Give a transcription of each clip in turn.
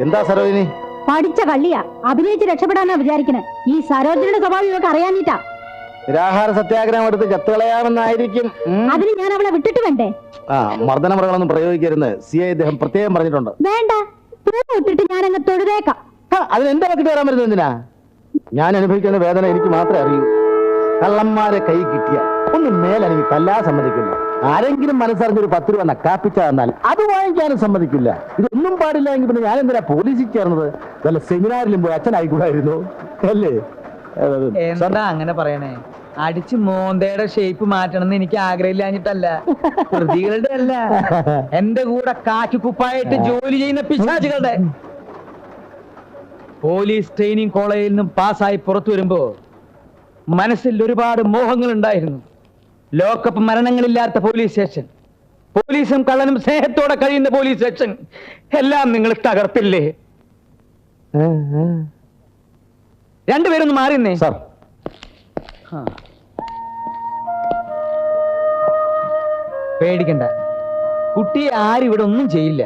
എന്താ സരോജിനി? പഠിച്ച കള്ളിയാ, അഭിനയിച്ച് രക്ഷപ്പെടാനാ വിചാരിക്കണേ. ഈ സരോജിനിയുടെ സ്വഭാവം ഇവർക്ക് അറിയാനിട്ടാ. നിരാഹാര സത്യാഗ്രഹം എടുത്ത് ചത്തുകളയാമെന്നായിരിക്കും. അതിന് ഞാൻ അവളെ വിട്ടിട്ട് വേണ്ടേ? മർദ്ദനമുറകളൊന്നും പ്രയോഗിക്കരുന്ന് CI അദ്ദേഹം പ്രത്യേകം പറഞ്ഞിട്ടുണ്ട്. വേണ്ട, വിട്ടിട്ട് ഞാൻ അങ്ങ് തൊഴുതേക്കാം. അതിന് എന്റെ പറ്റി കയറാൻ വരുന്നത് എന്തിനാ? ഞാൻ അനുഭവിക്കുന്ന വേദന എനിക്ക് മാത്രമേ അറിയൂ. കള്ളന്മാരെ കൈ കിട്ടിയ ഒന്നും മേലെനിക്ക് തല്ലാൻ സമ്മതിക്കില്ല. ആരെങ്കിലും മനസ്സറിഞ്ഞൊരു 10 രൂപ നക്കാപ്പിച്ച തന്നാൽ അത് വാങ്ങിക്കാനും സമ്മതിക്കില്ല. ഇതൊന്നും പാടില്ല എങ്കിൽ പിന്നെ ഞാൻ എന്തിനാ പോലീസിൽ ചേർന്നത്? വല്ല സെമിനാറിലും പോയി അച്ഛനായിക്കൂടായിരുന്നു അല്ലേ? എന്താ അങ്ങനെ പറയണേ? അടിച്ച് മോന്തയുടെ ഷേപ്പ് മാറ്റണമെന്ന് എനിക്ക് ആഗ്രഹമില്ലാഞ്ഞിട്ടല്ല, പ്രതികളുടെ അല്ല, എന്റെ കൂടെ കാറ്റുകുപ്പായിട്ട് ജോലി ചെയ്യുന്ന പിശാചുകളുടെ. പോലീസ് ട്രെയിനിങ് കോളേജിൽ നിന്നും പാസ്സായി പുറത്തു വരുമ്പോ മനസ്സിൽ ഒരുപാട് മോഹങ്ങൾ ഉണ്ടായിരുന്നു. ലോക്കപ്പ് മരണങ്ങളില്ലാത്ത പോലീസ് സ്റ്റേഷൻ, പോലീസും കള്ളനും സ്നേഹത്തോടെ കഴിയുന്ന പോലീസ് സ്റ്റേഷൻ, എല്ലാം നിങ്ങൾ തകർത്തില്ലേ? രണ്ടുപേരൊന്ന് മാറിയെന്നേ സാർ. പേടിക്കണ്ട, കുട്ടിയെ ആരും ഇവിടെ ഒന്നും ചെയ്യില്ല.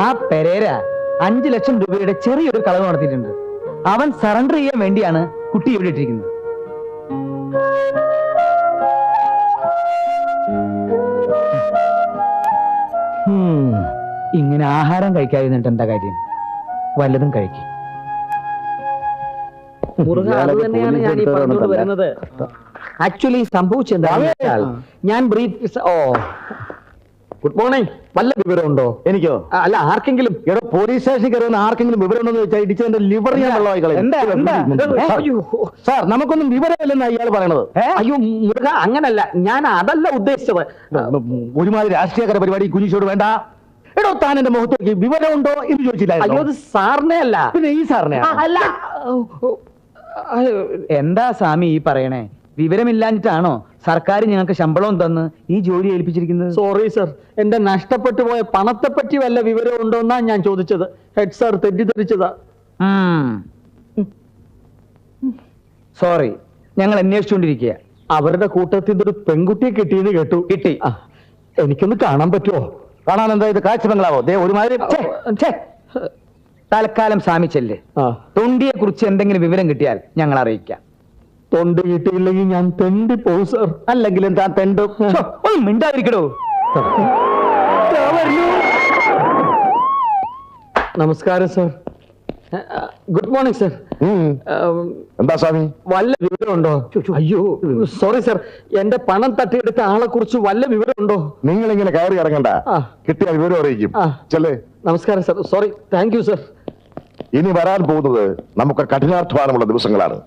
ആ പെരേര 5 ലക്ഷം രൂപയുടെ ചെറിയൊരു കളവ് നടത്തിയിട്ടുണ്ട്. അവൻ സറണ്ടർ ചെയ്യാൻ വേണ്ടിയാണ് കുട്ടി ഇവിടെ ഇട്ടിരിക്കുന്നത്. ഇങ്ങനെ ആഹാരം കഴിക്കാതിരുന്നിട്ട് എന്താ കാര്യം? വല്ലതും കഴിക്കും. ആക്ച്വലി സംഭവിച്ചെന്താ, ഞാൻ ബ്രീഫ്. Good morning. വല്ല വിവരമുണ്ടോ? എനിക്കോ? അല്ല, ആർക്കെങ്കിലും. പോലീസ് സ്റ്റേഷനിൽ കയറുന്ന ആർക്കെങ്കിലും വിവരം ഉണ്ടോ ചോദിച്ചാൽ ഇടിച്ചതിന്റെ ലിവർ ഞാൻ വെള്ളമായി കളയും. സാർ, നമുക്കൊന്നും വിവരമില്ലെന്ന് അയാൾ പറയണത്. അയ്യോ മുരുക, അങ്ങനല്ല, ഞാൻ അതല്ല ഉദ്ദേശിച്ചത്. ഒരുമാതിരി രാഷ്ട്രീയകര പരിപാടി കുഞ്ഞിച്ചോട് വേണ്ട. എടോ, താൻ എന്റെ മുഖത്തേക്ക് വിവരമുണ്ടോ എന്ന് ചോദിച്ചില്ല. അയ്യോ, അത് സാറിനെ അല്ല. പിന്നെ ഈ സാറിനെ അല്ല. എന്താ സ്വാമി ഈ പറയണേ? വിവരമില്ലാഞ്ഞിട്ടാണോ സർക്കാർ ഞങ്ങൾക്ക് ശമ്പളവും തന്ന് ഈ ജോലി ഏൽപ്പിച്ചിരിക്കുന്നത്? സോറി സർ, എന്റെ നഷ്ടപ്പെട്ടു പോയ പണത്തെ പറ്റി വല്ല വിവരം ഉണ്ടോന്നാ ഞാൻ ചോദിച്ചത്. Head sir തെറ്റിദ്ധരിച്ചതാ. സോറി, ഞങ്ങൾ അന്വേഷിച്ചുകൊണ്ടിരിക്കുക. അവരുടെ കൂട്ടത്തിൽ ഒരു പെൺകുട്ടിയെ കിട്ടിയെന്ന് കേട്ടു. കിട്ടി. എനിക്കൊന്ന് കാണാൻ പറ്റുമോ? കാണാൻ എന്താ ഇത് കാഴ്ച ബംഗ്ലാവോ? ഒരുമാതിരി. തൽക്കാലം സ്വാമിച്ചല്ലേ, തൊണ്ടിയെ കുറിച്ച് എന്തെങ്കിലും വിവരം കിട്ടിയാൽ ഞങ്ങൾ അറിയിക്കാം. തൊണ്ട് കിട്ടിയില്ലെങ്കിൽ ഞാൻ തെണ്ടി പോകും സർ. അല്ലെങ്കിലും താൻ തെണ്ട്. ഒന്നും മിണ്ടാതിരിക്കടോ. നമസ്കാരം സർ. Good morning sir. എന്താ സ്വാമി, വല്ല വിവരമുണ്ടോ? അയ്യോ സോറി സർ, എന്റെ പണം തട്ടിയെടുത്ത ആളെ കുറിച്ച് വല്ല വിവരമുണ്ടോ? നിങ്ങൾ ഇങ്ങനെ കയറി ഇറങ്ങണ്ട, കിട്ടിയ വിവരം അറിയിക്കും. ചെല്ലേ. നമസ്കാരം sir. Sorry. Thank you sir. ഇനി വരാൻ പോകുന്നത് നമുക്ക് കഠിനാധ്വാനമുള്ള ദിവസങ്ങളാണ്.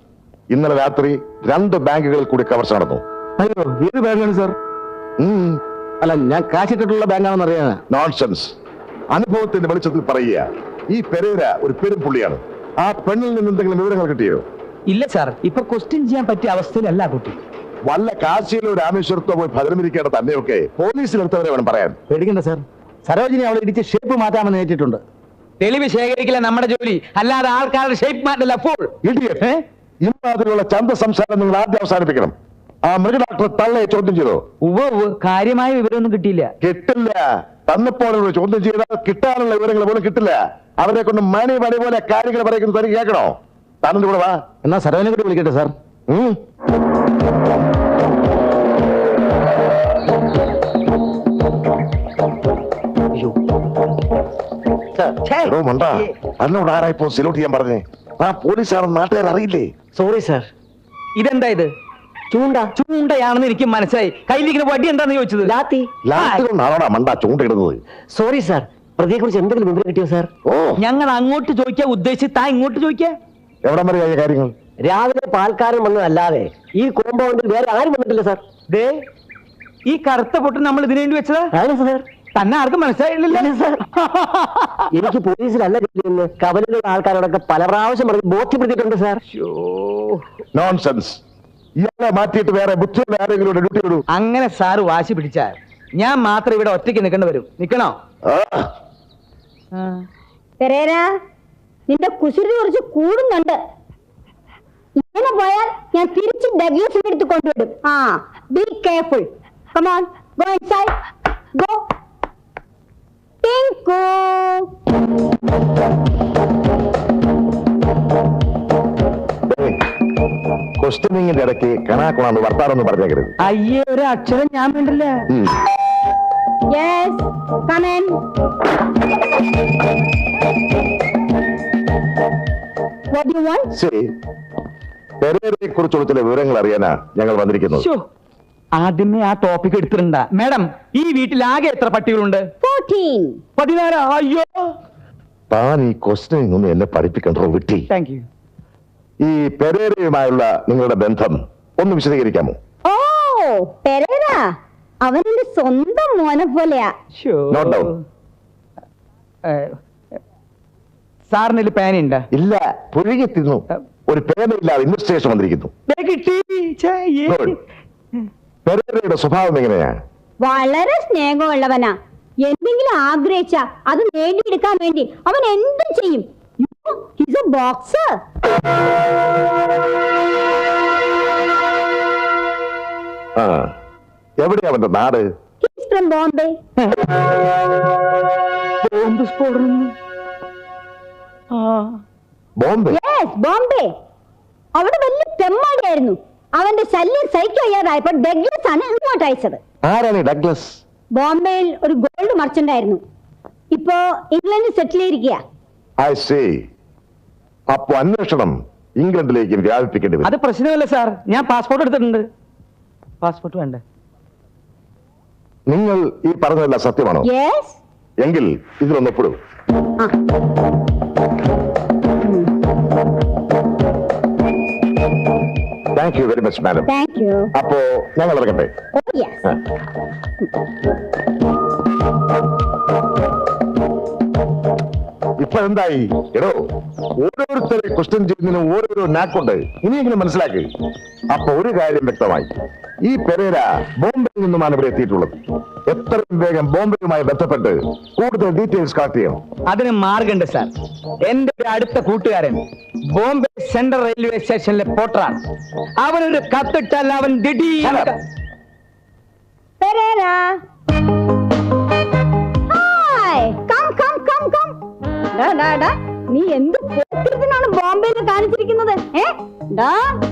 ഇന്നലെ രാത്രി 2 ബാങ്കുകളിൽ കൂടി കവർച്ച നടന്നു. അയ്യോ, ഏത് ബാങ്കാണ് സർ? അല്ല, ഞാൻ കാശിട്ടിട്ടുള്ള ബാങ്കാണെന്ന് അറിയാൻ. നോൺസെൻസ്. അനുഭവത്തിന്റെ വെളിച്ചത്തിൽ പറയുക, ഈ പെരേര ഒരു പെരുംപുള്ളിയാണ്. ആ പെണ്ണിൽ നിന്ന് എന്തെങ്കിലും വിവരങ്ങൾ കിട്ടിയോ? ഇല്ല സാർ, ഇപ്പൊ ക്വസ്റ്റ്യൻ ചെയ്യാൻ പറ്റിയ അവസ്ഥയിലല്ല കുട്ടി. വല്ല കാശിയിലോ രാമേശ്വരത്തോ പോയി ഭദ്രമിരിക്കേണ്ട തന്നെയൊക്കെ പോലീസിലെടുത്തവരെ വേണം പറയാൻ. പേടിക്കണ്ട സാർ, സരോജിനി അവളെ ഇടിച്ച് ഷേപ്പ് മാറ്റാമെന്ന് ഏറ്റിട്ടുണ്ട്. തെളിവ് ശേഖരിക്കില്ല നമ്മുടെ ജോലി, അല്ലാതെ ആൾക്കാരുടെ ഷേപ്പ് മാറ്റല്ല. Full idiot. ഇമാതിരിയുള്ള ചന്ത സംസാരം നിങ്ങൾ ആദ്യം അവസാനിപ്പിക്കണം. ആ മൃഗ ഡോക്ടർ തള്ളയെ ചോദ്യം ചെയ്തോ? കാര്യമായ വിവരമൊന്നും കിട്ടിയില്ല. കിട്ടില്ല. തന്നെപ്പോലെ ചോദ്യം ചെയ്താൽ കിട്ടാനുള്ള വിവരങ്ങൾ പോലും കിട്ടില്ല. അവരെ കൊണ്ട് മണി പോലെ കാര്യങ്ങൾ പറയുന്നത് തനിക്ക് കേൾക്കണോ? താനെന്റെ കൂടെ വാ. എന്നാ സരോജിനെ കൂടി വിളിക്കട്ടെ സാർ. മണ്ട, എന്നോട് ആരായിപ്പോ സെലൂട്ട് ചെയ്യാൻ പറഞ്ഞേ? ആ പോലീസാണെന്ന് നാട്ടുകാർ അറിയില്ലേ? Sorry sir. ഇതെന്താ ഇത്? ചൂണ്ടയാണെന്ന് എനിക്ക് മനസ്സിലായി. കയ്യിലിരിക്കുന്ന വടി എന്താന്ന് ചോദിച്ചത്? ലാത്തി കൊണ്ടാണോടാ മണ്ട ചൂണ്ടയിടുന്നത്? Sorry sir. പ്രതിയെ കുറിച്ച് എന്തെങ്കിലും വിവരം കിട്ടിയോ സാർ? ഞങ്ങൾ അങ്ങോട്ട് ചോദിക്കാൻ ഉദ്ദേശിച്ച് താൻ ഇങ്ങോട്ട് ചോദിക്കാ. എവിടം വരെ ആയ കാര്യങ്ങൾ? രാവിലെ പാൽക്കാരൻ വന്നതല്ലാതെ ഈ കോമ്പൗണ്ടിൽ വേറെ ആരും വന്നിട്ടില്ല സാർ. ദേ, ഈ കറുത്ത പൊട്ട് നമ്മൾ ഇതിനു വേണ്ടി വെച്ചതാ? സാർ, തന്നെ ആർക്കും മനസ്സിലായില്ല സാർ. എനിക്ക് പോലീസിലല്ല ജോലിയെന്ന് കവലിലുള്ള ആൾക്കാരോടൊക്കെ പല പ്രാവശ്യം പറഞ്ഞ് ബോധ്യപ്പെടുത്തിയിട്ടുണ്ട് സാർ. നോൺസെൻസ്. ഇയാളെ മാറ്റിയിട്ട് വേറെ ബുദ്ധിയുള്ള ആരെങ്കിലും ഡ്യൂട്ടി വിടൂ. അങ്ങനെ സാറ് വാശി പിടിച്ചാൽ ഞാൻ മാത്രം ഇവിടെ ഒറ്റയ്ക്ക് നിൽക്കേണ്ടി വരും. നിക്കണോ? പെരേരാ, നിന്റെ കുസൃതി കുറച്ച് കൂടുന്നുണ്ട്. ഇങ്ങനെ പോയാൽ ഞാൻ തിരിച്ച് ഡഗ്ലസിനെ എടുത്ത് കൊണ്ടുവിടും. Be careful. Come on, go inside. Go. Tinku. ക്വസ്റ്റ്യനിങ്ങിന്റെ ഇടയ്ക്ക് കണാക്കുണാന്ന് വർത്താനൊന്നും പറഞ്ഞേക്കരുത്. അയ്യേ, ഒരു അക്ഷരം ഞാൻ വേണ്ടല്ലേ. Yes, come in. What do you want? ശരി, പെരേരയെ കുറിച്ചുള്ള ചില വിവരങ്ങൾ അറിയാനാ ഞങ്ങൾ വന്നിരിക്കുന്നത്. ആദ്യമേ ആ ടോപ്പിക് എടുത്തിട്ടുണ്ടാ. മാഡം, ഈ വീട്ടിൽ ആകെ എത്ര പട്ടികളുണ്ട്? 14. 14. അയ്യോ, താൻ ഈ ക്വസ്റ്റ്യനിങ് ഒന്നും എന്നെ പഠിപ്പിക്കണ്ടോ വിട്ടി. Thank you. ഈ പെരേരയുമായുള്ള നിങ്ങളുടെ ബന്ധം ഒന്ന് വിശദീകരിക്കാമോ? ഓ, പെരേര അവനെന്റെ സ്വന്തം മോനെ പോലെയാ. Note down. സാറിന് പേനുണ്ട? ഇല്ല, പുഴുകി തിന്നു. ഒരു പേനയില്ലാതെ ഇൻവെസ്റ്റിഗേഷൻ വന്നിരിക്കുന്നു. Good. പെരേരയുടെ സ്വഭാവം എങ്ങനെയാ? വളരെ സ്നേഹമുള്ളവനാ. എന്തെങ്കിലും ആഗ്രഹിച്ച അത് നേടിയെടുക്കാൻ വേണ്ടി അവൻ എന്തും ചെയ്യും. He's a boxer. ആ, എവിടെയാ അവന്റെ നാട്? He's from Bombay. ബോംബ് സ്ഫോടനം. ബോംബെ? Yes, Bombay. അവിടെ വലിയ തെമ്മാടിയായിരുന്നു. അവന്റെ ശല്യം സഹിക്കയ്യാതായപ്പോ ഡഗ്ലസ് ആണ് ഇങ്ങോട്ട് അയച്ചത്. ആരാണ് ഈ ഡഗ്ലസ്? ബോംബെയിൽ ഒരു ഗോൾഡ് മർച്ചന്റ് ആയിരുന്നു. ഇപ്പോ ഇംഗ്ലണ്ടിൽ സെറ്റിൽ ചെയ്തിരിക്കുക. I see. അപ്പൊ അന്വേഷണം ഇംഗ്ലണ്ടിലേക്ക് വ്യാപിപ്പിക്കേണ്ടി വരും. അത് പ്രശ്നമല്ല സാർ, ഞാൻ പാസ്പോർട്ട് എടുത്തിട്ടുണ്ട്. പാസ്പോർട്ട് വേണ്ട? നിങ്ങൾ ഈ പറഞ്ഞതെല്ലാം സത്യമാണോ? Yes. എങ്കിൽ ഇതിലൊന്നൊപ്പിടും. Thank you very much madam. Thank you. അപ്പോ ഞങ്ങൾ ഇറങ്ങട്ടെ. Oh, yes. ഇപ്പൊ എന്തായി? എടോ, ഓരോരുത്തരെ ക്വസ്റ്റ്യൻ ചെയ്യുന്നതിന് ഓരോരോ നാക്കുണ്ട്. ഇനിയെങ്കിലും മനസ്സിലാക്കി. അപ്പൊ ഒരു കാര്യം വ്യക്തമായി, ഈ പെരേര ബോംബെയിൽ നിന്നുമാണ് ഇവിടെ എത്തിയിട്ടുള്ളത്. എത്രയും വേഗം ബോംബെയുമായി ബന്ധപ്പെട്ട് കൂടുതൽ ഡീറ്റെയിൽസ് കളക്ട് ചെയ്യണം. അതിന് മാർഗമുണ്ട് സാർ. എന്റെ ഒരു അടുത്ത കൂട്ടുകാരൻ ബോംബെ സെൻട്രൽ റെയിൽവേ സ്റ്റേഷനിലെ പോർട്ടറാണ്. അവനൊരു കത്തിട്ടാൽ അവൻ Pereira. Hi. Come. നീ എന്ത് പോക്കിരിനാണ് ബോംബെയിൽ കാണിച്ചിരിക്കുന്നത്?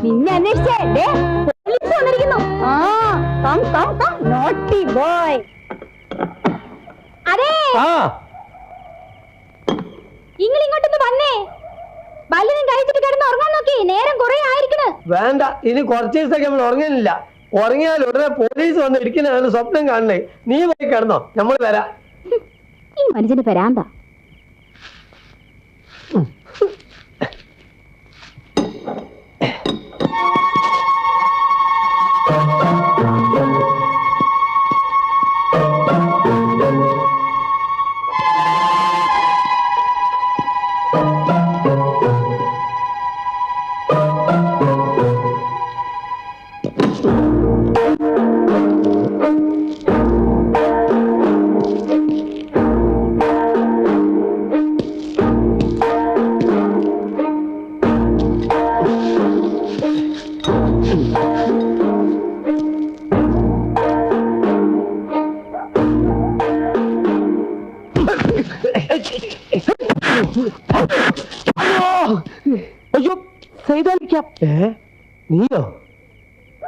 നിന്നെ അന്വേഷിച്ചേ പോലീസ് വന്നിരിക്കുന്നു. Come naughty boy. അതെ, ഇങ്ങോട്ടൊന്ന് വന്നേ. ബല്ലിനും കഴിച്ചിട്ട് കിടന്ന് ഉറങ്ങാൻ നോക്കി. നേരം കുറെ ആയിരിക്കണ്. വേണ്ട, ഇനി കുറച്ച് ദിവസത്തേക്ക് നമ്മൾ ഉറങ്ങുന്നില്ല. ഉറങ്ങിയാൽ ഉടനെ പോലീസ് വന്ന് ഇരിക്കുന്ന സ്വപ്നം കാണണേ. നീ പോയി കിടന്നോ, നമ്മൾ വരാം. ഈ മനുഷ്യന് വരാന്താ. അയ്യോ, സൈതാലിക്കാം. നീയോ?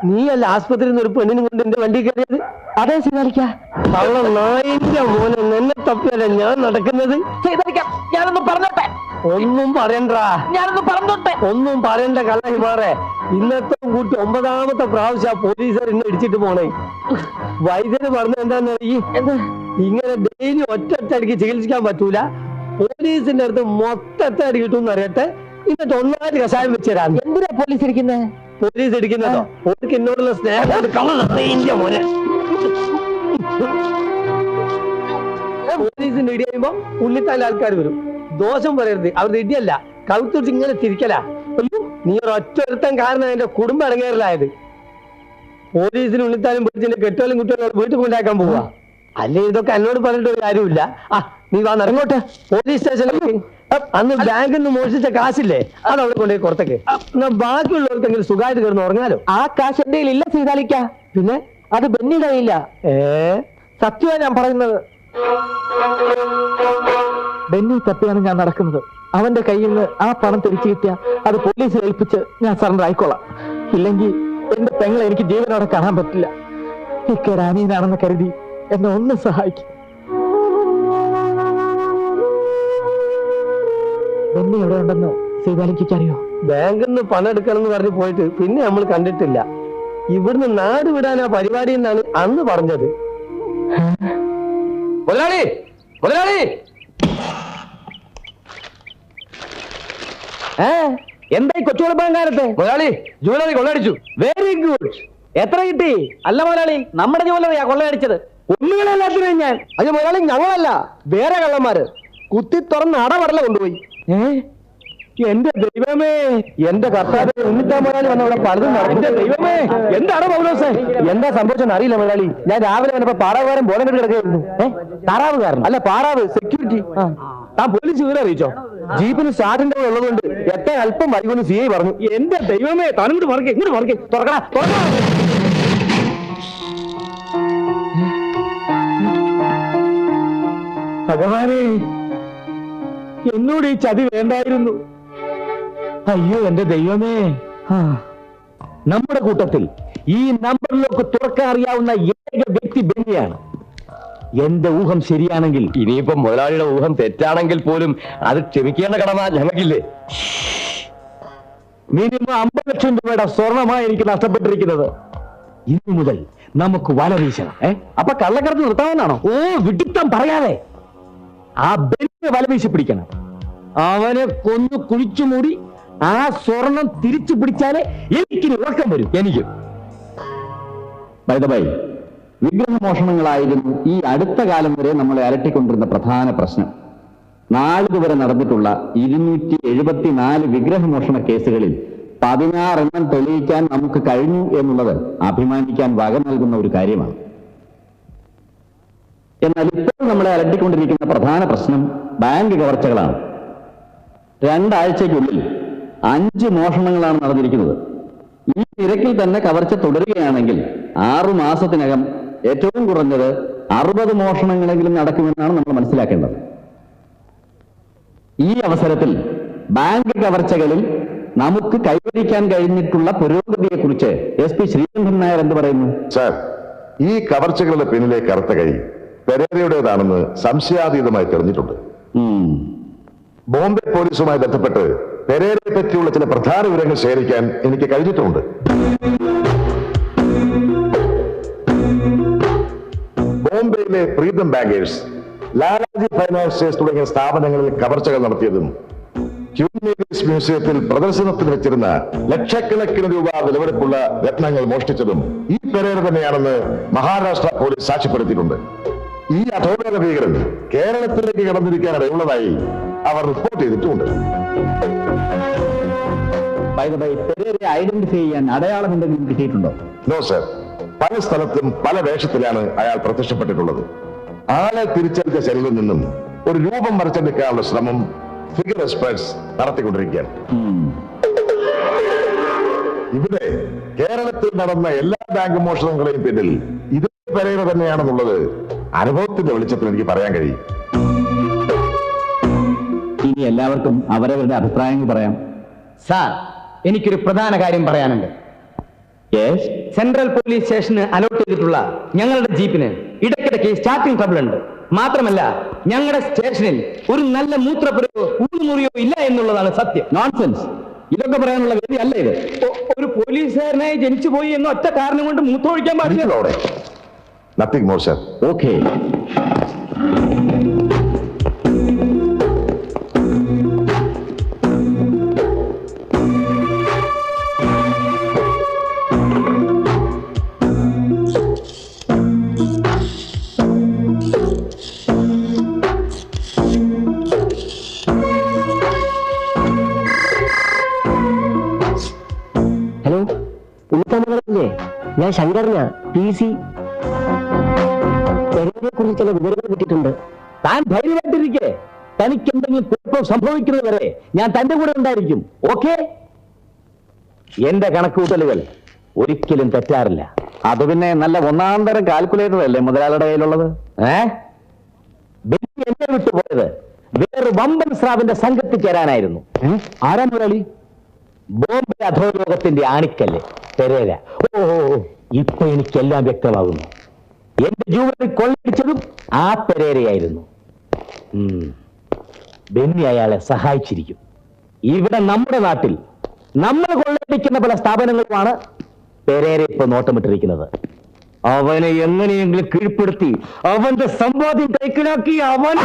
നീയല്ല ആസ്പത്രിയിൽ നിന്ന് ഒരു പെണ്ണിനും കൊണ്ട് എന്റെ വണ്ടി കയറിയത്? അതെ സൈതാലിക്കാം. അവളെ നായിന്റെ മോനെ നിന്നെ തപ്പിയല്ല ഞാൻ നടക്കുന്നത്. സൈതാലിക്കാം, ഞാനൊന്നും പറഞ്ഞോട്ടെ. ഒന്നും പറയണ്ടാ. ഞാനൊന്നും പറഞ്ഞോട്ടെ. ഒന്നും പറയണ്ട കള്ളി മാറേ. ഇന്നത്തെ കൂട്ടി 9ാമത്തെ പ്രാവശ്യം പോലീസുകാർ ഇന്ന് ഇടിച്ചിട്ട് പോണേ. വൈദ്യര് പറഞ്ഞ എന്താന്ന് ഇങ്ങനെ ഡെയിലി ഒറ്റയടിക്ക് ചികിത്സിക്കാൻ പറ്റൂല. പോലീസിന്റെ അടുത്ത് മൊത്തത്തെ അടി കിട്ടും അറിയട്ടെ. എന്നിട്ട് ഒന്നായിട്ട് കഷായം വെച്ചുതരാം. എന്തിനാ പോലീസ് ഇരിക്കുന്നേ? പോലീസ് ഇടിക്കുന്നതോ? ഓർക്ക് എന്നോടുള്ള സ്നേഹം കള്ളന്റെ മോനെ. പോലീസിന്റെ ഇടി കഴിയുമ്പോ ഉള്ളിത്താല ആൾക്കാർ വരും. ദോഷം പറയരുത്, അവരുടെ ഇടിയല്ല, കൗത്തുടിച്ച് ഇങ്ങനെ തിരിക്കല. നീ ഒരൊറ്റ ഒരുത്തൻ കാരണം എന്റെ കുടുംബം ഇറങ്ങേറിലായത്. പോലീസിന് ഉള്ളിത്താലും പിടിച്ചിട്ട് കെട്ടോലും കുട്ടികളും വീട്ടിൽ കൊണ്ടാക്കാൻ പോവാ. അല്ലേ ഇതൊക്കെ എന്നോട് പറഞ്ഞിട്ട് ഒരു കാര്യമില്ല. നീ വാ ഇറങ്ങോട്ട്. പോലീസ് സ്റ്റേഷനിലേക്ക് അന്ന് ബാങ്കിൽ നിന്ന് മോഷിച്ച കാശില്ലേ, അത് അവിടെ കൊണ്ടുപോയി പുറത്തേക്ക്. എന്നാ ബാക്കിയുള്ളവർക്കെങ്കിലും സുഖമായിട്ട് കിടന്ന് ഉറങ്ങാലോ. ആ കാശ് എന്റെ ഇല്ല സീതാലിക്ക. പിന്നെ അത് ബെന്നിയുടെ കയ്യില്ല. സത്യമാണ് ഞാൻ പറയുന്നത്. ബെന്നി തപ്പിയാണ് ഞാൻ നടക്കുന്നത്. അവന്റെ കയ്യിൽ നിന്ന് ആ പണം തിരിച്ചു കിട്ടിയ അത് പോലീസിൽ ഏൽപ്പിച്ച് ഞാൻ സറണ്ടർ ആയിക്കോളാം. ജീപ്പില്ലെങ്കിൽ എന്റെ പെങ്ങളെ എനിക്ക് ജീവനോടെ കാണാൻ പറ്റില്ല. ഇക്കരാനീനാണെന്ന് കരുതി എന്നെ ഒന്ന് സഹായിക്കും. ബെന്നി എവിടെ ഉണ്ടെന്ന് സീതാലിക്കറിയോ? ബാങ്കിൽ നിന്ന് പണം എടുക്കണം എന്ന് പറഞ്ഞ് പോയിട്ട് പിന്നെ നമ്മൾ കണ്ടിട്ടില്ല. ഇവിടുന്ന് നാട് വിടാനാ പരിപാടി എന്നാണ് അന്ന് പറഞ്ഞത്. മുതലാളി, മുതലാളി, എന്തായി കൊച്ചുകുളപ്പങ്കാലത്തെ? മുതലാളി ജൂവലറി കൊള്ളയടിച്ചു. Very good. എത്ര കിട്ടി? അല്ല മുതലാളി, നമ്മുടെ ജൂവലറിയാ കൊള്ളയടിച്ചത്. ഒന്നുകളെല്ലാത്തിനും ഞാൻ. അത് മുതലാളി ഞങ്ങളല്ല, വേറെ കള്ളന്മാര് കുത്തി തുറന്ന് അടപടല കൊണ്ടുപോയി. എന്റെ ദൈവമേ, എന്റെ കർത്താവ് ഉണ്ണിത്താൻ മുതലാളി വന്നവിടെ പലതും നടന്നു. ദൈവമേ, എന്താണ് പൗലോസേ? എന്താ സംഭവിച്ചെന്ന് അറിയില്ല മുതലാളി. ഞാൻ രാവിലെ വന്നപ്പോ പാറാവുകാരൻ ബോധം കെട്ടി കിടക്കുകയായിരുന്നു. താറാവുകാരൻ അല്ല, പാറാവ് സെക്യൂരിറ്റി. താൻ പോലീസ് വിവരം അറിയിച്ചോ? ജീപ്പിന് സ്റ്റാർട്ടിന്റെ ഉള്ളതുകൊണ്ട് എത്താൻ അല്പം വൈകുമെന്ന് സിഐ പറഞ്ഞു. എന്റെ ദൈവമേ, താനിങ്ങോട്ട് മറക്കേ, ഇങ്ങോട്ട് മറക്കേ. തുറക്കടാ, തുറക്കടാ. ഭഗവാനെ, എന്നോട് ഈ ചതി വേണ്ടായിരുന്നു. അയ്യോ എന്റെ ദൈവമേ. നമ്മുടെ കൂട്ടത്തിൽ ഈ നമ്പറിലൊക്കെ തുറക്കാൻ അറിയാവുന്ന ഏക വ്യക്തി ബെന്നിയാണ്. എന്റെ ഊഹം ശരിയാണെങ്കിൽ, ഇനിയിപ്പോ മുതലാളിയുടെ ഊഹം തെറ്റാണെങ്കിൽ പോലും അത് ക്ഷമിക്കേണ്ട കടമ ഞങ്ങൾക്കില്ലേ? മിനിമം 50 ലക്ഷം രൂപയുടെ സ്വർണമായി എനിക്ക് നഷ്ടപ്പെട്ടിരിക്കുന്നത്. ഇന്നു മുതൽ നമുക്ക് വല വീശണം. അപ്പൊ കള്ളക്കടത്ത് നിർത്താമെന്നാണോ? ഓ, വിഡിത്തം പറയാതെ ആ ബെന്നിനെ വല വീശി പിടിക്കണം. അവനെ കൊന്നു കുഴിച്ചു മൂടി ആ സ്വർണം തിരിച്ചു പിടിച്ചാലേ എനിക്കിനി ഉറക്കം വരും. എനിക്ക് വിഗ്രഹമോഷണങ്ങളായിരുന്നു ഈ അടുത്ത കാലം വരെ നമ്മളെ അലട്ടിക്കൊണ്ടിരുന്ന പ്രധാന പ്രശ്നം. നാളിതുവരെ നടന്നിട്ടുള്ള 274 വിഗ്രഹമോഷണ കേസുകളിൽ 16 എണ്ണം തെളിയിക്കാൻ നമുക്ക് കഴിഞ്ഞു എന്നുള്ളത് അഭിമാനിക്കാൻ വക നൽകുന്ന ഒരു കാര്യമാണ്. എന്നാൽ ഇപ്പോൾ നമ്മളെ അലട്ടിക്കൊണ്ടിരിക്കുന്ന പ്രധാന പ്രശ്നം ബാങ്ക് കവർച്ചകളാണ്. 2 ആഴ്ചയ്ക്കുള്ളിൽ 5 മോഷണങ്ങളാണ് നടന്നിരിക്കുന്നത്. ഈ നിരക്കിൽ തന്നെ കവർച്ച തുടരുകയാണെങ്കിൽ 6 മാസത്തിനകം ഏറ്റവും കുറഞ്ഞത് 60 മോഷണങ്ങളെങ്കിലും നടക്കുമെന്നാണ് നമ്മൾ മനസ്സിലാക്കേണ്ടത്. ഈ അവസരത്തിൽ ബാങ്ക് കവർച്ചകളിൽ നമുക്ക് കൈവരിക്കാൻ കഴിഞ്ഞിട്ടുള്ള പുരോഗതിയെക്കുറിച്ച് SP ശ്രീകണ്ഠൻ നായർ എന്ത് പറയുന്നു? സാർ, ഈ കവർച്ചകളുടെ പിന്നിലെ കറുത്ത കൈ പെരേരയുടേതാണെന്ന് സംശയാതീതമായി തെളിഞ്ഞിട്ടുണ്ട്. ബോംബെ പോലീസുമായി ബന്ധപ്പെട്ട് പെരേരയെ പറ്റിയുള്ള ചില പ്രധാന വിവരങ്ങൾ ശേഖരിക്കാൻ എനിക്ക് കഴിഞ്ഞിട്ടുണ്ട്. ബോംബെയിലെ പ്രീതം ബാങ്കേഴ്സ്, ലാലാജി ഫൈനാൻസിയേഴ്സ് തുടങ്ങിയ സ്ഥാപനങ്ങളിൽ കവർച്ചകൾ നടത്തിയതും ക്യൂൻ മേക്കേഴ്സ് മ്യൂസിയത്തിൽ പ്രദർശനത്തിന് വെച്ചിരുന്ന ലക്ഷക്കണക്കിന് രൂപ വിലവെടുപ്പുള്ള രത്നങ്ങൾ മോഷ്ടിച്ചതും ഈ പെരേര തന്നെയാണെന്ന് മഹാരാഷ്ട്ര പോലീസ് സാക്ഷ്യപ്പെടുത്തിയിട്ടുണ്ട്. ഈ അധോലോക ഭീകരൻ കേരളത്തിലേക്ക് കടന്നിരിക്കാൻ ഇടയുള്ളതായി അവർ റിപ്പോർട്ട് ചെയ്തിട്ടുമുണ്ട്. പെരേരയെ ഐഡന്റിഫൈ ചെയ്യാൻ അടയാളം എന്തെങ്കിലും കിട്ടിയിട്ടുണ്ടോ? നോ സർ, പല സ്ഥലത്തും പല വേഷത്തിലാണ് അയാൾ പ്രത്യക്ഷപ്പെട്ടിട്ടുള്ളത്. ആളെ തിരിച്ചറിഞ്ഞ ശരീരത്തിൽ നിന്നും ഒരു രൂപം വരച്ചെടുക്കാനുള്ള ശ്രമം ഫിഗർ എക്സ്പെർട്സ് നടത്തിക്കൊണ്ടിരിക്കുകയാണ്. ഇവിടെ കേരളത്തിൽ നടന്ന എല്ലാ ബാങ്ക് മോഷണങ്ങളെയും പിന്നിൽ ഇത് പെരേര തന്നെയാണെന്നുള്ളത് അനുഭവത്തിന്റെ വെളിച്ചത്തിൽ എനിക്ക് പറയാൻ കഴിയും. ഇനി എല്ലാവർക്കും അവരവരുടെ അഭിപ്രായങ്ങൾ പറയാം. സാർ, എനിക്കൊരു പ്രധാന കാര്യം പറയാനുണ്ട്. സെൻട്രൽ പോലീസ് സ്റ്റേഷന് അലോട്ട് ചെയ്തിട്ടുള്ള ഞങ്ങളുടെ ജീപ്പിന് ഇടയ്ക്കിടയ്ക്ക് സ്റ്റാർട്ടിംഗ് ട്രബിൾ ഉണ്ട്. മാത്രമല്ല, ഞങ്ങളുടെ സ്റ്റേഷനിൽ ഒരു നല്ല മൂത്രപ്പുരയോ ഊണുമുറിയോ ഇല്ല എന്നുള്ളതാണ് സത്യം. നോൺസെൻസ്. ഇതൊക്കെ പറയാനുള്ള വേദി അല്ല ഇത്. ഒരു പോലീസുകാരനായി ജനിച്ചു പോയി എന്ന ഒറ്റ കാരണം കൊണ്ട് മൂത്രമൊഴിക്കാൻ പാടില്ല. Nothing more sir. Okay. Hello, ഉണ്ണിത്താമല്ലേ? ഞാൻ ശങ്കരനാ, PC. പെരേരയെ കുറിച്ച് ചില വിവരങ്ങൾ കിട്ടിയിട്ടുണ്ട്. താൻ ധൈര്യമായിട്ടിരിക്കേ. തനിക്ക് എന്തെങ്കിലും കുഴപ്പം സംഭവിക്കുന്നത് വരെ ഞാൻ തന്റെ കൂടെ ഉണ്ടായിരിക്കും. ഓക്കെ? എന്റെ കണക്കുകൂട്ടലുകൾ ഒരിക്കലും തെറ്റാറില്ല. അത് പിന്നെ നല്ല ഒന്നാന്തരം കാൽക്കുലേറ്റർ അല്ലേ മുതലാളിയുടെ കയ്യിലുള്ളത്? ബെന്നി എന്നെ വിട്ടുപോയത് വേറെ വമ്പൻ സ്രാവിന്റെ സംഘത്തിൽ ചേരാനായിരുന്നു. ആരാ മുതലാളി? ബോംബെ അധോലോകത്തിന്റെ ആണിക്കല്ല് പെരേര. ഓ ഇപ്പൊ എനിക്കെല്ലാം വ്യക്തമാകുന്നു. എന്റെ ജൂവലറി കൊള്ളടിച്ചതും ആ പെരേരയായിരുന്നു. ബെന്നി അയാളെ സഹായിച്ചിരിക്കും. ഇവിടെ നമ്മുടെ നാട്ടിൽ നമ്മൾ കൊള്ളയടിക്കുന്ന പല സ്ഥാപനങ്ങളുമാണ് പെരേര ഇപ്പൊ നോട്ടമിട്ടിരിക്കുന്നത്. അവനെ എങ്ങനെയെങ്കിലും കീഴ്പ്പെടുത്തി അവന്റെ സമ്പാദ്യം കൈക്കലാക്കി അവൻ